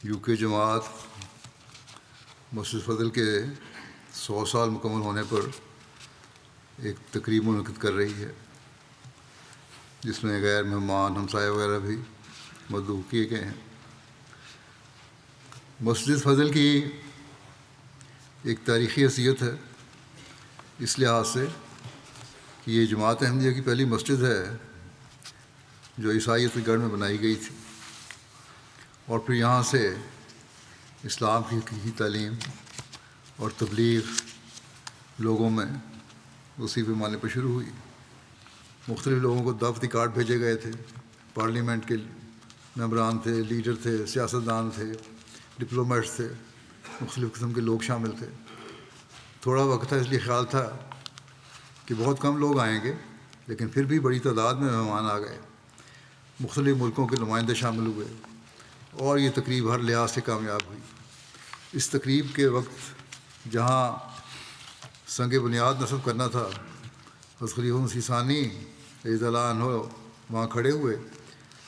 You کے جماعت مسجد فضل کے 100 سال مکمل ہونے پر ایک تقریب منعقد کر رہی ہے، جس میں غیر مہمان ہمسائے وغیرہ بھی مدعو کیے گئے ہیں۔ مسجد فضل کی ایک تاریخی حیثیت ہے اس لحاظ سے کہ یہ جماعت احمدیہ کی پہلی مسجد ہے جو عیسائیت کے گڑھ میں بنائی گئی تھی، اور پھر یہاں سے اسلام کی حقیقی تعلیم اور تبلیغ لوگوں میں اسی پیمانے پر شروع ہوئی۔ مختلف لوگوں کو دعوتی کارڈ بھیجے گئے تھے، پارلیمنٹ کے ممبران تھے، لیڈر تھے، سیاستدان تھے، ڈپلومیٹس تھے، مختلف قسم کے لوگ شامل تھے۔ تھوڑا وقت تھا، اس لیے خیال تھا کہ بہت کم لوگ آئیں گے، لیکن پھر بھی بڑی تعداد میں مہمان آ گئے، مختلف ملکوں کے نمائندے شامل ہوئے، اور یہ تقریب ہر لحاظ سے کامیاب ہوئی۔ اس تقریب کے وقت جہاں سنگ بنیاد نصب کرنا تھا، حضرت خلیفہ مسیح ثانی رضی اللہ عنہ وہاں کھڑے ہوئے،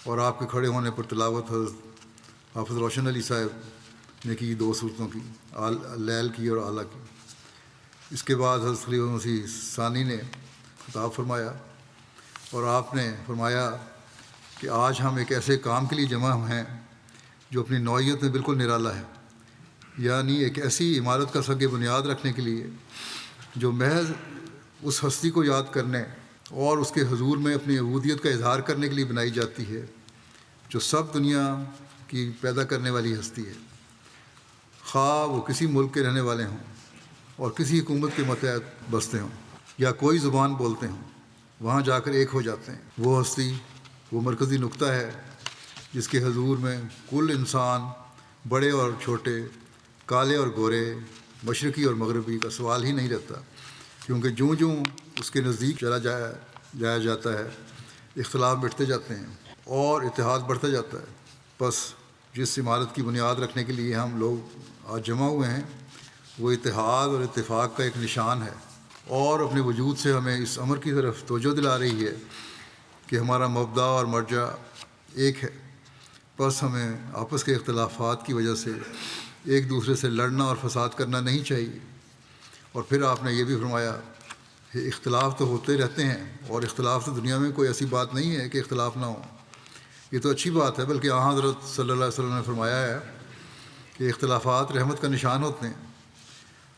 اور آپ کے کھڑے ہونے پر تلاوت حضرت حافظ روشن علی صاحب نے کی 2 صورتوں کی، اللیل کی اور اعلیٰ کی۔ اس کے بعد حضرت خلیفہ مسیح ثانی نے خطاب فرمایا، اور آپ نے فرمایا کہ آج ہم ایک ایسے کام کے لیے جمع ہیں جو اپنی نوعیت میں بالکل نرالا ہے، یعنی ایک ایسی عمارت کا سنگ بنیاد رکھنے کے لیے جو محض اس ہستی کو یاد کرنے اور اس کے حضور میں اپنی عبودیت کا اظہار کرنے کے لیے بنائی جاتی ہے، جو سب دنیا کی پیدا کرنے والی ہستی ہے، خواہ وہ کسی ملک کے رہنے والے ہوں اور کسی حکومت کے ماتحت بستے ہوں یا کوئی زبان بولتے ہوں، وہاں جا کر ایک ہو جاتے ہیں۔ وہ ہستی، وہ مرکزی نقطہ ہے جس کے حضور میں کل انسان، بڑے اور چھوٹے، کالے اور گورے، مشرقی اور مغربی کا سوال ہی نہیں رہتا، کیونکہ جوں جوں اس کے نزدیک چلا جایا جاتا ہے، اختلاف مٹتے جاتے ہیں اور اتحاد بڑھتا جاتا ہے۔ بس جس عمارت کی بنیاد رکھنے کے لیے ہم لوگ آج جمع ہوئے ہیں، وہ اتحاد اور اتفاق کا ایک نشان ہے، اور اپنے وجود سے ہمیں اس امر کی طرف توجہ دلا رہی ہے کہ ہمارا مبدا اور مرجع ایک ہے۔ بس ہمیں آپس کے اختلافات کی وجہ سے ایک دوسرے سے لڑنا اور فساد کرنا نہیں چاہیے۔ اور پھر آپ نے یہ بھی فرمایا کہ اختلاف تو ہوتے رہتے ہیں، اور اختلاف تو دنیا میں کوئی ایسی بات نہیں ہے کہ اختلاف نہ ہو، یہ تو اچھی بات ہے، بلکہ آن حضرت صلی اللہ علیہ وسلم نے فرمایا ہے کہ اختلافات رحمت کا نشان ہوتے ہیں،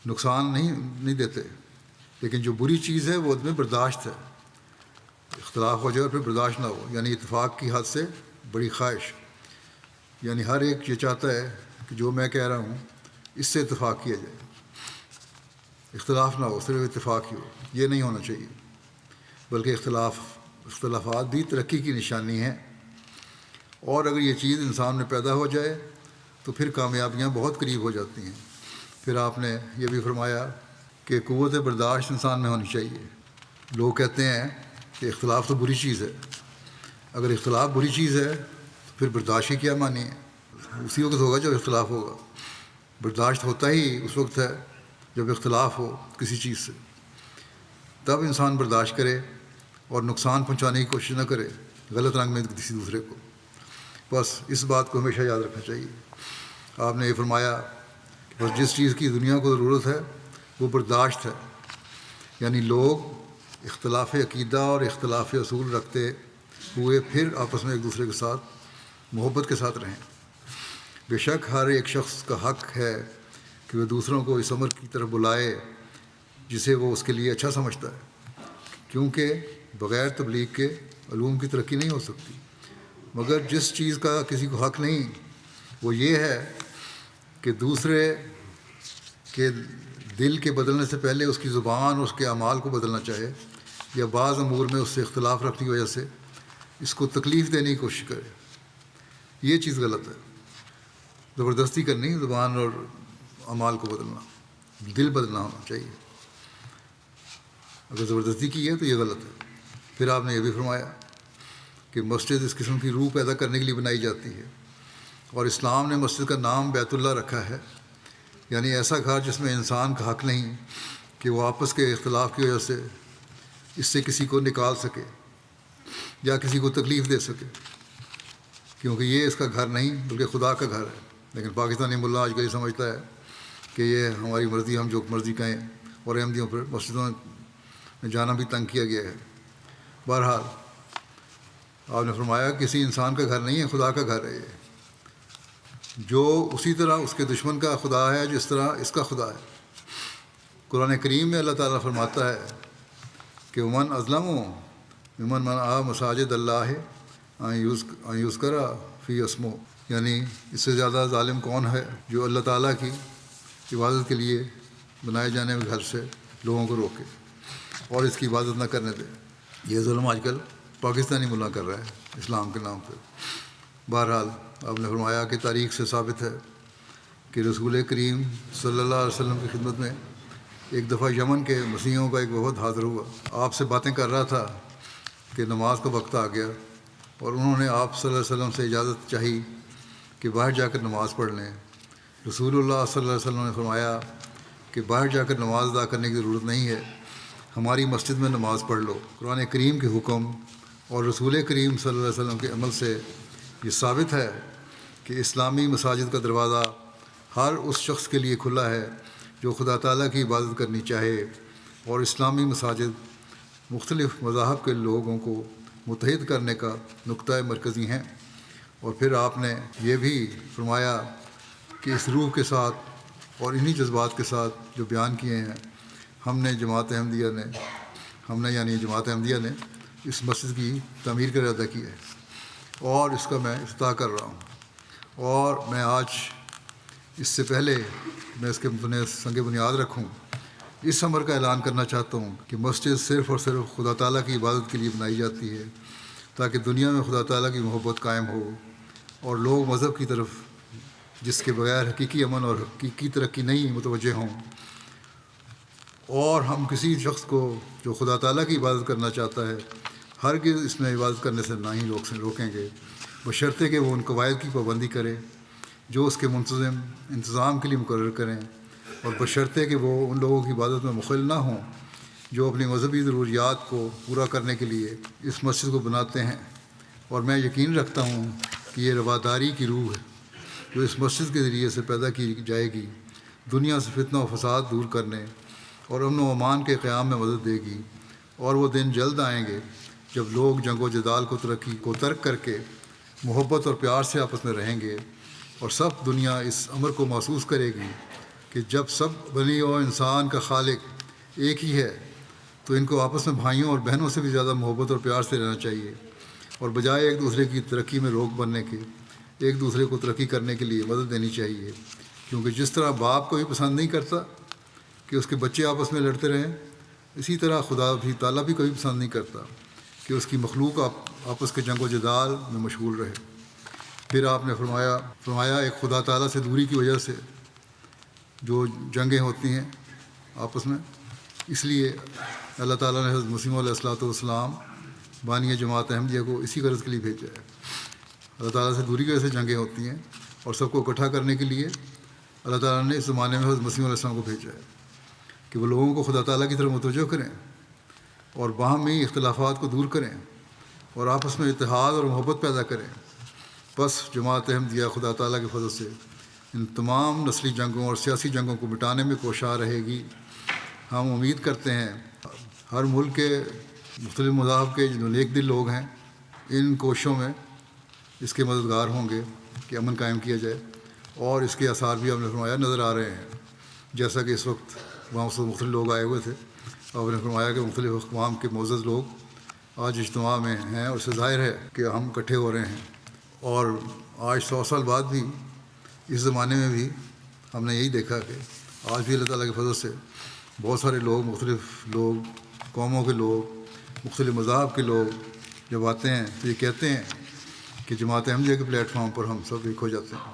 نقصان نہیں دیتے، لیکن جو بری چیز ہے وہ عدم برداشت ہے۔ اختلاف ہو جائے اور پھر برداشت نہ ہو، یعنی اتفاق کی حد سے بڑی خواہش، یعنی ہر ایک یہ چاہتا ہے کہ جو میں کہہ رہا ہوں اس سے اتفاق کیا جائے، اختلاف نہ ہو، صرف اتفاق ہی ہو۔ یہ نہیں ہونا چاہیے، بلکہ اختلافات بھی ترقی کی نشانی ہیں، اور اگر یہ چیز انسان میں پیدا ہو جائے تو پھر کامیابیاں بہت قریب ہو جاتی ہیں۔ پھر آپ نے یہ بھی فرمایا کہ قوت برداشت انسان میں ہونی چاہیے۔ لوگ کہتے ہیں کہ اختلاف تو بری چیز ہے، اگر اختلاف بری چیز ہے تو پھر برداشت کی کیا معنی ہے؟ اسی وقت ہوگا جب اختلاف ہوگا۔ برداشت ہوتا ہی اس وقت ہے جب اختلاف ہو کسی چیز سے، تب انسان برداشت کرے اور نقصان پہنچانے کی کوشش نہ کرے غلط رنگ میں کسی دوسرے کو۔ بس اس بات کو ہمیشہ یاد رکھنا چاہیے۔ آپ نے یہ فرمایا کہ بس جس چیز کی دنیا کو ضرورت ہے وہ برداشت ہے، یعنی لوگ اختلاف عقیدہ اور اختلاف اصول رکھتے ہوئے پھر آپس میں ایک دوسرے کے ساتھ محبت کے ساتھ رہیں۔ بے شک ہر ایک شخص کا حق ہے کہ وہ دوسروں کو اس امر کی طرف بلائے جسے وہ اس کے لیے اچھا سمجھتا ہے، کیونکہ بغیر تبلیغ کے علوم کی ترقی نہیں ہو سکتی۔ مگر جس چیز کا کسی کو حق نہیں وہ یہ ہے کہ دوسرے کے دل کے بدلنے سے پہلے اس کی زبان اور اس کے اعمال کو بدلنا چاہے، یا بعض امور میں اس سے اختلاف رکھنے کی وجہ سے اس کو تکلیف دینے کی کوشش کرے۔ یہ چیز غلط ہے، زبردستی کرنی، زبان اور اعمال کو بدلنا، دل بدلنا ہونا چاہیے۔ اگر زبردستی کی ہے تو یہ غلط ہے۔ پھر آپ نے یہ بھی فرمایا کہ مسجد اس قسم کی روح پیدا کرنے کے لیے بنائی جاتی ہے، اور اسلام نے مسجد کا نام بیت اللہ رکھا ہے، یعنی ایسا گھر جس میں انسان کا حق نہیں کہ وہ آپس کے اختلاف کی وجہ سے اس سے کسی کو نکال سکے یا کسی کو تکلیف دے سکے، کیونکہ یہ اس کا گھر نہیں بلکہ خدا کا گھر ہے۔ لیکن پاکستانی ملا آج کل یہ سمجھتا ہے کہ یہ ہماری مرضی، ہم جو مرضی کہیں، اور احمدیوں پر مسجدوں میں جانا بھی تنگ کیا گیا ہے۔ بہرحال آپ نے فرمایا کسی انسان کا گھر نہیں ہے، خدا کا گھر ہے یہ، جو اسی طرح اس کے دشمن کا خدا ہے جس طرح اس کا خدا ہے۔ قرآن کریم میں اللہ تعالیٰ فرماتا ہے کہ من ازلم ممن منع مساجد اللہ ان یذکر فی اسمہ، یعنی اس سے زیادہ ظالم کون ہے جو اللہ تعالیٰ کی عبادت کے لیے بنائے جانے میں گھر سے لوگوں کو روکے اور اس کی عبادت نہ کرنے دے۔ یہ ظلم آج کل پاکستانی ملا کر رہا ہے اسلام کے نام پہ۔ بہرحال آپ نے فرمایا کہ تاریخ سے ثابت ہے کہ رسول کریم صلی اللہ علیہ وسلم کی خدمت میں ایک دفعہ یمن کے مسیحیوں کا ایک وفد حاضر ہوا، آپ سے باتیں کر رہا تھا کہ نماز کا وقت آ گیا، اور انہوں نے آپ صلی اللہ علیہ وسلم سے اجازت چاہی کہ باہر جا کر نماز پڑھ لیں۔ رسول اللہ صلی اللہ علیہ وسلم نے فرمایا کہ باہر جا کر نماز ادا کرنے کی ضرورت نہیں ہے، ہماری مسجد میں نماز پڑھ لو۔ قرآن کریم کے حکم اور رسول کریم صلی اللہ علیہ وسلم کے عمل سے یہ ثابت ہے کہ اسلامی مساجد کا دروازہ ہر اس شخص کے لیے کھلا ہے جو خدا تعالیٰ کی عبادت کرنی چاہے، اور اسلامی مساجد مختلف مذاہب کے لوگوں کو متحد کرنے کا نقطہ مرکزی ہیں۔ اور پھر آپ نے یہ بھی فرمایا کہ اس روح کے ساتھ اور انہی جذبات کے ساتھ جو بیان کیے ہیں جماعت احمدیہ نے اس مسجد کی تعمیر کا ارادہ کیا ہے، اور اس کا میں افتتاح کر رہا ہوں۔ اور میں آج اس سے پہلے میں اس کے سنگ بنیاد رکھوں، اس امر کا اعلان کرنا چاہتا ہوں کہ مسجد صرف اور صرف خدا تعالیٰ کی عبادت کے لیے بنائی جاتی ہے تاکہ دنیا میں خدا تعالیٰ کی محبت قائم ہو اور لوگ مذہب کی طرف جس کے بغیر حقیقی امن اور حقیقی ترقی نہیں متوجہ ہوں، اور ہم کسی شخص کو جو خدا تعالیٰ کی عبادت کرنا چاہتا ہے ہرگز اس میں عبادت کرنے سے نہ ہی روکیں گے، بشرطے کہ وہ ان قواعد کی پابندی کرے جو اس کے منتظم انتظام کے لیے مقرر کریں، اور بشرطے کہ وہ ان لوگوں کی عبادت میں مخل نہ ہوں جو اپنی مذہبی ضروریات کو پورا کرنے کے لیے اس مسجد کو بناتے ہیں۔ اور میں یقین رکھتا ہوں کہ یہ رواداری کی روح ہے جو اس مسجد کے ذریعے سے پیدا کی جائے گی، دنیا سے فتنہ و فساد دور کرنے اور امن و امان کے قیام میں مدد دے گی۔ اور وہ دن جلد آئیں گے جب لوگ جنگ و جدال کو ترک کر کے محبت اور پیار سے آپس میں رہیں گے، اور سب دنیا اس امر کو محسوس کرے گی کہ جب سب بنی و انسان کا خالق ایک ہی ہے تو ان کو آپس میں بھائیوں اور بہنوں سے بھی زیادہ محبت اور پیار سے رہنا چاہیے، اور بجائے ایک دوسرے کی ترقی میں روک بننے کے ایک دوسرے کو ترقی کرنے کے لیے مدد دینی چاہیے، کیونکہ جس طرح باپ کو بھی پسند نہیں کرتا کہ اس کے بچے آپس میں لڑتے رہیں، اسی طرح خدا بھی تعالیٰ بھی کبھی پسند نہیں کرتا کہ اس کی مخلوق آپس کے جنگ و جدال میں مشغول رہے۔ پھر آپ نے فرمایا ایک خدا تعالیٰ سے دوری کی وجہ سے جو جنگیں ہوتی ہیں آپس میں، اس لیے اللہ تعالیٰ نے حضرت مسیح علیہ الصلوۃ والسلام بانی جماعت احمدیہ کو اسی غرض کے لیے بھیجا ہے۔ اللہ تعالیٰ سے دوری کی وجہ سے جنگیں ہوتی ہیں، اور سب کو اکٹھا کرنے کے لیے اللہ تعالیٰ نے اس زمانے میں حضرت مسیح علیہ السلام کو بھیجا ہے کہ وہ لوگوں کو خدا تعالیٰ کی طرف متوجہ کریں اور باہمی اختلافات کو دور کریں اور آپس میں اتحاد اور محبت پیدا کریں۔ بس جماعت احمدیہ خدا تعالیٰ کے فضل سے ان تمام نسلی جنگوں اور سیاسی جنگوں کو مٹانے میں کوشاں رہے گی۔ ہم امید کرتے ہیں ہر ملک کے مختلف مذاہب کے جو نیک دل لوگ ہیں ان کوششوں میں اس کے مددگار ہوں گے کہ امن قائم کیا جائے، اور اس کے آثار بھی ہم نے فرمایا نظر آ رہے ہیں، جیسا کہ اس وقت وہاں سے مختلف لوگ آئے ہوئے تھے۔ آپ نے فرمایا کہ مختلف اقوام کے معزز لوگ آج اجتماع میں ہیں، اور اس سے ظاہر ہے کہ ہم اکٹھے ہو رہے ہیں، اور آج 100 سال بعد بھی اس زمانے میں بھی ہم نے یہی دیکھا کہ آج بھی اللہ تعالیٰ کے فضل سے بہت سارے لوگ، مختلف لوگ، قوموں کے لوگ، مختلف مذاہب کے لوگ جب آتے ہیں تو یہ کہتے ہیں کہ جماعت احمدیہ کے پلیٹ فارم پر ہم سب ایک ہو جاتے ہیں۔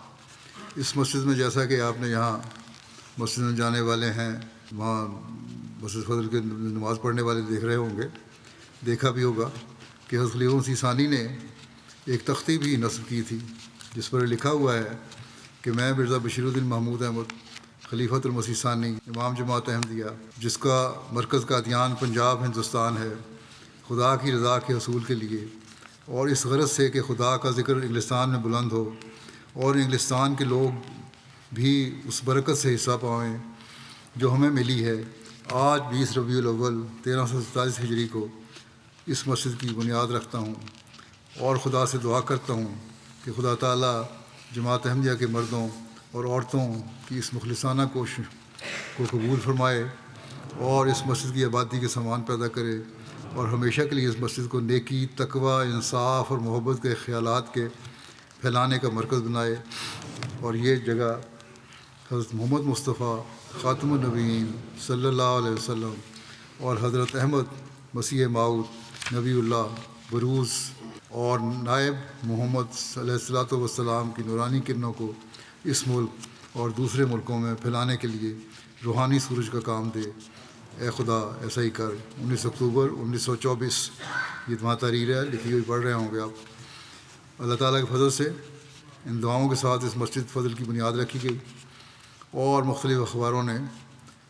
اس مسجد میں جیسا کہ آپ نے یہاں مسجد میں جانے والے ہیں، وہاں مسجد فضل کے نماز پڑھنے والے دیکھ رہے ہوں گے، دیکھا بھی ہوگا کہ حضرت خلیفہ مسیح ثانی نے ایک تختی بھی نصب کی تھی جس پر لکھا ہوا ہے کہ میں مرزا بشیر الدین محمود احمد خلیفۃ المسیح ثانی امام جماعت احمدیہ، جس کا مرکز قادیان پنجاب ہندوستان ہے، خدا کی رضا کے حصول کے لیے اور اس غرض سے کہ خدا کا ذکر انگلستان میں بلند ہو اور انگلستان کے لوگ بھی اس برکت سے حصہ پائیں جو ہمیں ملی ہے۔ آج 20 ربیع الاول 1347 ہجری کو اس مسجد کی بنیاد رکھتا ہوں اور خدا سے دعا کرتا ہوں کہ خدا تعالیٰ جماعت احمدیہ کے مردوں اور عورتوں کی اس مخلصانہ کوشش کو قبول فرمائے اور اس مسجد کی آبادی کے سامان پیدا کرے اور ہمیشہ کے لیے اس مسجد کو نیکی، تقوی، انصاف اور محبت کے خیالات کے پھیلانے کا مرکز بنائے، اور یہ جگہ حضرت محمد مصطفیٰ خاتم النبیین صلی اللہ علیہ وسلم اور حضرت احمد مسیح موعود نبی اللہ بروز اور نائب محمد علیہ الصلوۃ والسلام کی نورانی کرنوں کو اس ملک اور دوسرے ملکوں میں پھیلانے کے لیے روحانی سورج کا کام دے۔ اے خدا ایسا ہی کر۔ 19 اکتوبر 1924 یہ تمہاری تحریر ہے، لکھی ہوئی پڑھ رہے ہوں گے آپ۔ اللہ تعالیٰ کے فضل سے ان دعاؤں کے ساتھ اس مسجد فضل کی بنیاد رکھی گئی اور مختلف اخباروں نے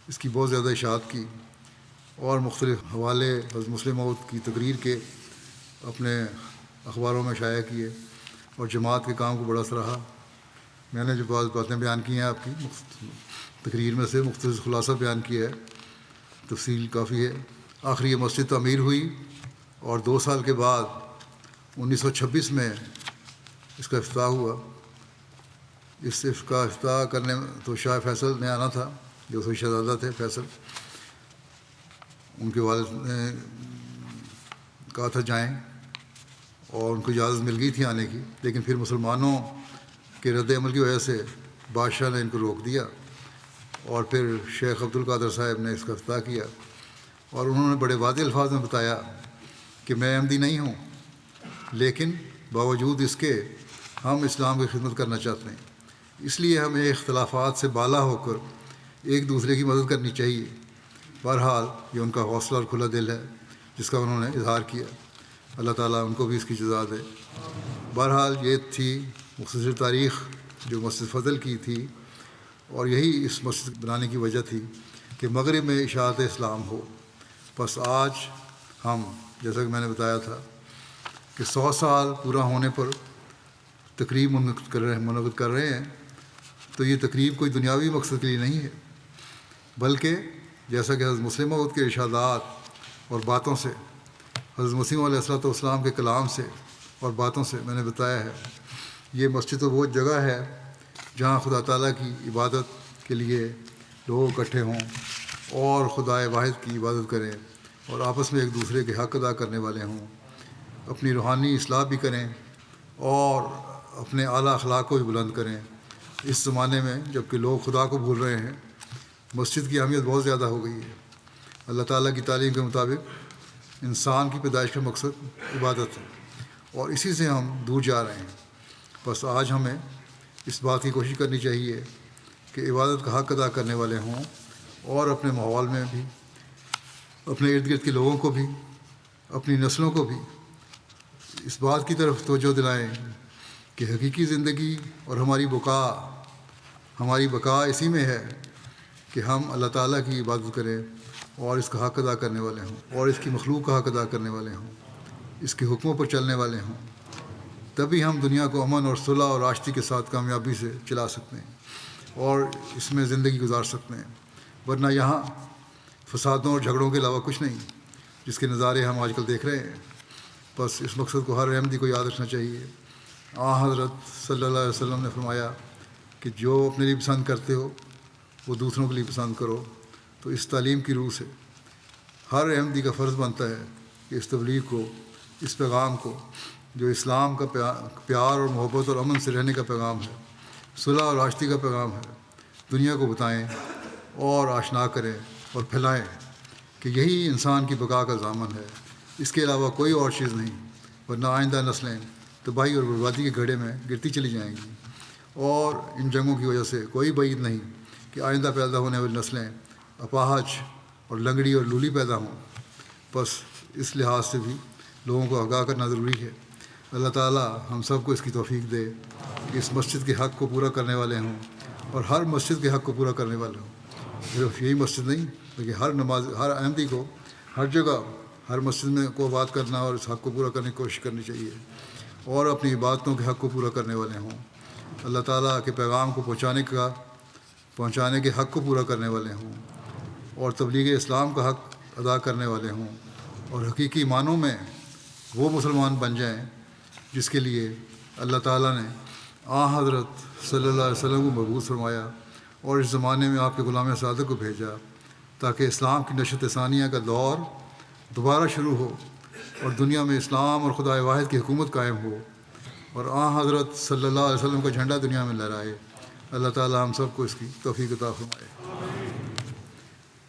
اس کی بہت زیادہ اشاعت کی اور مختلف حوالے حضرت مسلم موعود کی تقریر کے اپنے اخباروں میں شائع کیے اور جماعت کے کام کو بڑا سراہا۔ میں نے جو بعض باتیں بیان کی ہیں آپ کی تقریر میں سے مختصر خلاصہ بیان کیا ہے، تفصیل کافی ہے۔ آخر یہ مسجد تعمیر ہوئی اور 2 سال کے بعد 1926 میں اس کا افتتاح ہوا۔ اس کا افتتاح کرنے تو شاہ فیصل نے آنا تھا، جو سوئی شہزادہ تھے فیصل، ان کے والد نے کہا تھا جائیں اور ان کو اجازت مل گئی تھی آنے کی، لیکن پھر مسلمانوں کے رد عمل کی وجہ سے بادشاہ نے ان کو روک دیا اور پھر شیخ عبد القادر صاحب نے اس کا افتتاح کیا، اور انہوں نے بڑے واضح الفاظ میں بتایا کہ میں احمدی نہیں ہوں، لیکن باوجود اس کے ہم اسلام کی خدمت کرنا چاہتے ہیں، اس لیے ہمیں اختلافات سے بالا ہو کر ایک دوسرے کی مدد کرنی چاہیے۔ بہرحال یہ ان کا حوصلہ اور کھلا دل ہے جس کا انہوں نے اظہار کیا، اللہ تعالیٰ ان کو بھی اس کی جزا دے۔ بہرحال یہ تھی مختصر تاریخ جو مسجد فضل کی تھی، اور یہی اس مسجد بنانے کی وجہ تھی کہ مغرب میں اشاعت اسلام ہو۔ بس آج ہم جیسا کہ میں نے بتایا تھا کہ 100 سال پورا ہونے پر تقریب منعقد کر رہے ہیں، تو یہ تقریب کوئی دنیاوی مقصد کے لیے نہیں ہے، بلکہ جیسا کہ حضرت مسلم موعود کے ارشادات اور باتوں سے، حضرت مسیح علیہ الصلوۃ والسلام کے کلام سے اور باتوں سے میں نے بتایا ہے، یہ مسجد تو وہ جگہ ہے جہاں خدا تعالیٰ کی عبادت کے لیے لوگ اکٹھے ہوں اور خدائے واحد کی عبادت کریں اور آپس میں ایک دوسرے کے حق ادا کرنے والے ہوں، اپنی روحانی اصلاح بھی کریں اور اپنے اعلیٰ اخلاق کو بھی بلند کریں۔ اس زمانے میں جب کہ لوگ خدا کو بھول رہے ہیں، مسجد کی اہمیت بہت زیادہ ہو گئی ہے۔ اللہ تعالیٰ کی تعلیم کے مطابق انسان کی پیدائش کا مقصد عبادت ہے، اور اسی سے ہم دور جا رہے ہیں۔ بس آج ہمیں اس بات کی کوشش کرنی چاہیے کہ عبادت کا حق ادا کرنے والے ہوں اور اپنے ماحول میں بھی، اپنے ارد گرد کے لوگوں کو بھی، اپنی نسلوں کو بھی اس بات کی طرف توجہ دلائیں کہ حقیقی زندگی اور ہماری بقا اسی میں ہے کہ ہم اللہ تعالیٰ کی عبادت کریں اور اس کا حق ادا کرنے والے ہوں اور اس کی مخلوق کا حق ادا کرنے والے ہوں، اس کے حکموں پر چلنے والے ہوں۔ تبھی ہم دنیا کو امن اور صلح اور آشتی کے ساتھ کامیابی سے چلا سکتے ہیں اور اس میں زندگی گزار سکتے ہیں، ورنہ یہاں فسادوں اور جھگڑوں کے علاوہ کچھ نہیں، جس کے نظارے ہم آج کل دیکھ رہے ہیں۔ بس اس مقصد کو ہر احمدی کو یاد رکھنا چاہیے۔ حضرت صلی اللہ علیہ وسلم نے فرمایا کہ جو اپنے لیے پسند کرتے ہو وہ دوسروں کے لیے پسند کرو۔ تو اس تعلیم کی روح سے ہر احمدی کا فرض بنتا ہے کہ اس تبلیغ کو، اس پیغام کو، جو اسلام کا پیار اور محبت اور امن سے رہنے کا پیغام ہے، صلح اور آشتی کا پیغام ہے، دنیا کو بتائیں اور آشنا کریں اور پھیلائیں کہ یہی انسان کی بقا کا ضامن ہے، اس کے علاوہ کوئی اور چیز نہیں، ورنہ آئندہ نسلیں تباہی اور بربادی کے گڑھے میں گرتی چلی جائیں گی، اور ان جنگوں کی وجہ سے کوئی بعید نہیں کہ آئندہ پیدا ہونے والی نسلیں اپاہج اور لنگڑی اور لولی پیدا ہوں۔ بس اس لحاظ سے بھی لوگوں کو آگاہ کرنا ضروری ہے۔ اللہ تعالیٰ ہم سب کو اس کی توفیق دے کہ اس مسجد کے حق کو پورا کرنے والے ہوں اور ہر مسجد کے حق کو پورا کرنے والے ہوں۔ صرف یہی مسجد نہیں بلکہ ہر احمدی کو ہر جگہ ہر مسجد میں کو بات کرنا اور اس حق کو پورا کرنے کی کوشش کرنی چاہیے اور اپنی عبادتوں کے حق کو پورا کرنے والے ہوں۔ اللہ تعالیٰ کے پیغام کو پہنچانے کے حق کو پورا کرنے والے ہوں، اور تبلیغ اسلام کا حق ادا کرنے والے ہوں، اور حقیقی معنوں میں وہ مسلمان بن جائیں جس کے لیے اللہ تعالیٰ نے حضرت صلی اللہ علیہ وسلم کو مبعوث فرمایا اور اس زمانے میں آپ کے غلام صادق کو بھیجا، تاکہ اسلام کی نشت ثانیہ کا دور دوبارہ شروع ہو اور دنیا میں اسلام اور خدائے واحد کی حکومت قائم ہو، اور حضرت صلی اللہ علیہ وسلم کا جھنڈا دنیا میں لہرائے۔ اللہ تعالیٰ ہم سب کو اس کی توفیق عطا فرمائے۔